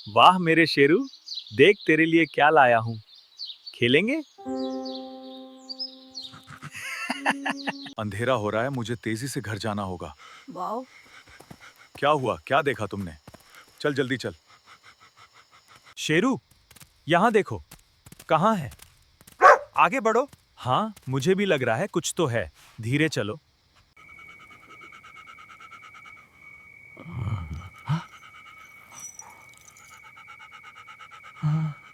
वाह मेरे शेरू, देख तेरे लिए क्या लाया हूँ। खेलेंगे? अंधेरा हो रहा है, मुझे तेजी से घर जाना होगा। वाओ। क्या हुआ? क्या देखा तुमने? चल जल्दी चल। शेरू, यहाँ देखो। कहाँ है? आगे बढ़ो। हाँ, मुझे भी लग रहा है कुछ तो है। धीरे चलो।